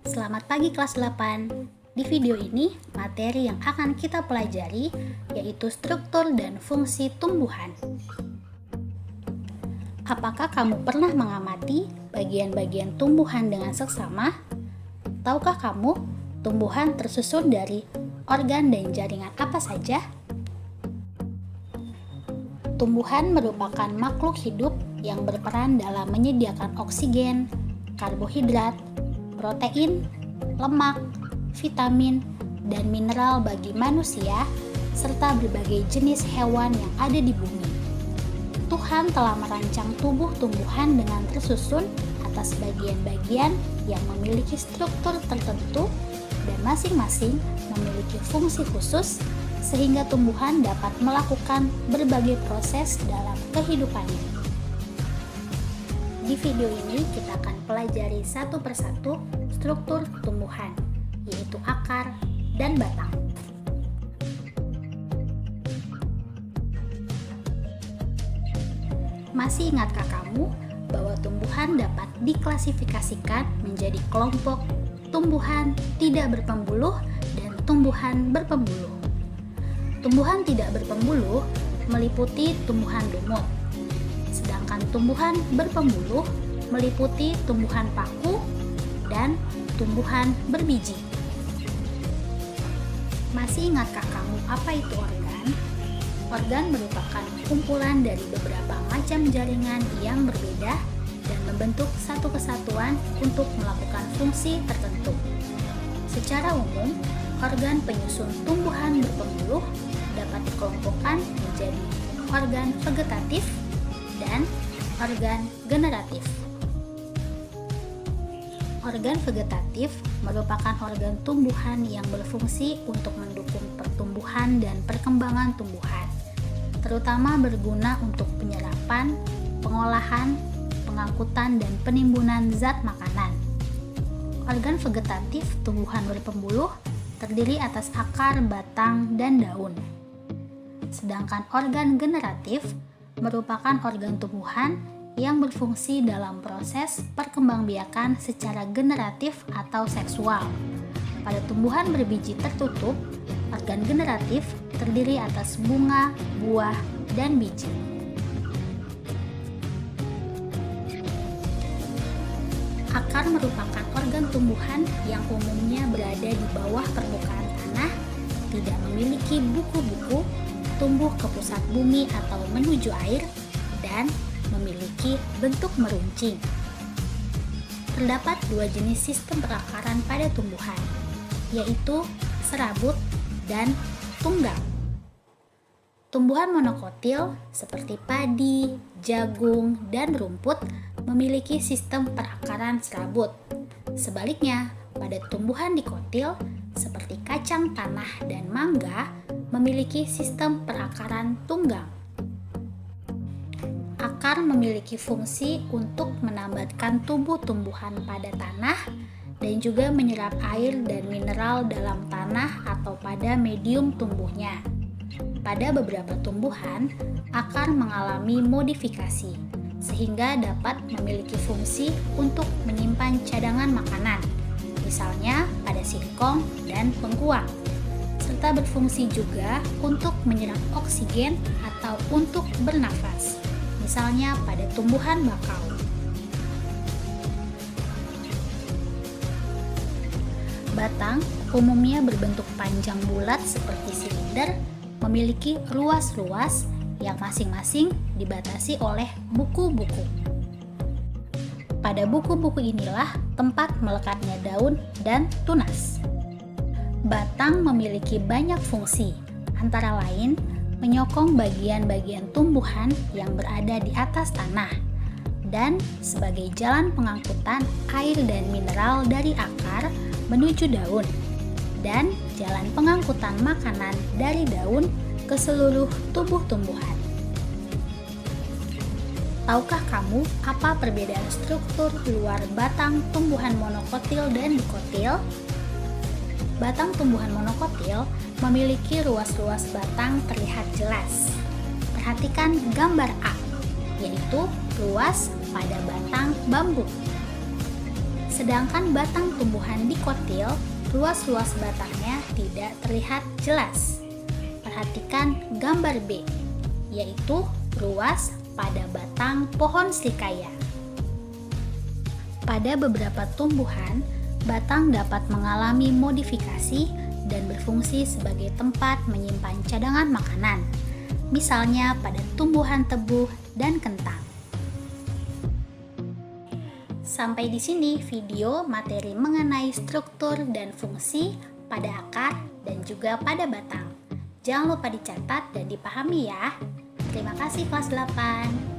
Selamat pagi kelas 8. Di video ini, materi yang akan kita pelajari yaitu struktur dan fungsi tumbuhan. Apakah kamu pernah mengamati bagian-bagian tumbuhan dengan seksama? Tahukah kamu, tumbuhan tersusun dari organ dan jaringan apa saja? Tumbuhan merupakan makhluk hidup yang berperan dalam menyediakan oksigen, karbohidrat, protein, lemak, vitamin, dan mineral bagi manusia, serta berbagai jenis hewan yang ada di bumi. Tuhan telah merancang tubuh tumbuhan dengan tersusun atas bagian-bagian yang memiliki struktur tertentu dan masing-masing memiliki fungsi khusus sehingga tumbuhan dapat melakukan berbagai proses dalam kehidupannya. Di video ini kita akan pelajari satu persatu struktur tumbuhan, yaitu akar dan batang. Masih ingatkah kamu bahwa tumbuhan dapat diklasifikasikan menjadi kelompok tumbuhan tidak berpembuluh dan tumbuhan berpembuluh? Tumbuhan tidak berpembuluh meliputi tumbuhan lumut, sedangkan tumbuhan berpembuluh meliputi tumbuhan paku dan tumbuhan berbiji. Masih ingatkah kamu apa itu organ? Organ merupakan kumpulan dari beberapa macam jaringan yang berbeda dan membentuk satu kesatuan untuk melakukan fungsi tertentu. Secara umum, organ penyusun tumbuhan berpembuluh dapat dikelompokkan menjadi organ vegetatif dan organ generatif. Organ vegetatif merupakan organ tumbuhan yang berfungsi untuk mendukung pertumbuhan dan perkembangan tumbuhan, terutama berguna untuk penyerapan, pengolahan, pengangkutan, dan penimbunan zat makanan. Organ vegetatif tumbuhan berpembuluh terdiri atas akar, batang, dan daun. Sedangkan organ generatif merupakan organ tumbuhan yang berfungsi dalam proses perkembangbiakan secara generatif atau seksual. Pada tumbuhan berbiji tertutup, organ generatif terdiri atas bunga, buah, dan biji. Akar merupakan organ tumbuhan yang umumnya berada di bawah permukaan tanah, tidak memiliki buku-buku, tumbuh ke pusat bumi atau menuju air, dan memiliki bentuk meruncing. Terdapat dua jenis sistem perakaran pada tumbuhan, yaitu serabut dan tunggang. Tumbuhan monokotil seperti padi, jagung, dan rumput memiliki sistem perakaran serabut. Sebaliknya, pada tumbuhan dikotil seperti kacang tanah dan mangga memiliki sistem perakaran tunggang. Akar memiliki fungsi untuk menambatkan tubuh tumbuhan pada tanah dan juga menyerap air dan mineral dalam tanah atau pada medium tumbuhnya. Pada beberapa tumbuhan, akar mengalami modifikasi sehingga dapat memiliki fungsi untuk menyimpan cadangan makanan, misalnya pada singkong dan bengkuang, serta berfungsi juga untuk menyerap oksigen atau untuk bernafas, misalnya pada tumbuhan bakau. Batang umumnya berbentuk panjang bulat seperti silinder, memiliki ruas-ruas yang masing-masing dibatasi oleh buku-buku. Pada buku-buku inilah tempat melekatnya daun dan tunas. Batang memiliki banyak fungsi, antara lain menyokong bagian-bagian tumbuhan yang berada di atas tanah dan sebagai jalan pengangkutan air dan mineral dari akar menuju daun dan jalan pengangkutan makanan dari daun ke seluruh tubuh tumbuhan. Tahukah kamu apa perbedaan struktur luar batang tumbuhan monokotil dan dikotil? Batang tumbuhan monokotil memiliki ruas-ruas batang terlihat jelas. Perhatikan gambar A, yaitu ruas pada batang bambu. Sedangkan batang tumbuhan dikotil, luas-luas batangnya tidak terlihat jelas. Perhatikan gambar B, yaitu ruas pada batang pohon srikaya. Pada beberapa tumbuhan, batang dapat mengalami modifikasi dan berfungsi sebagai tempat menyimpan cadangan makanan, misalnya pada tumbuhan tebu dan kentang. Sampai di sini video materi mengenai struktur dan fungsi pada akar dan juga pada batang. Jangan lupa dicatat dan dipahami ya. Terima kasih kelas 8.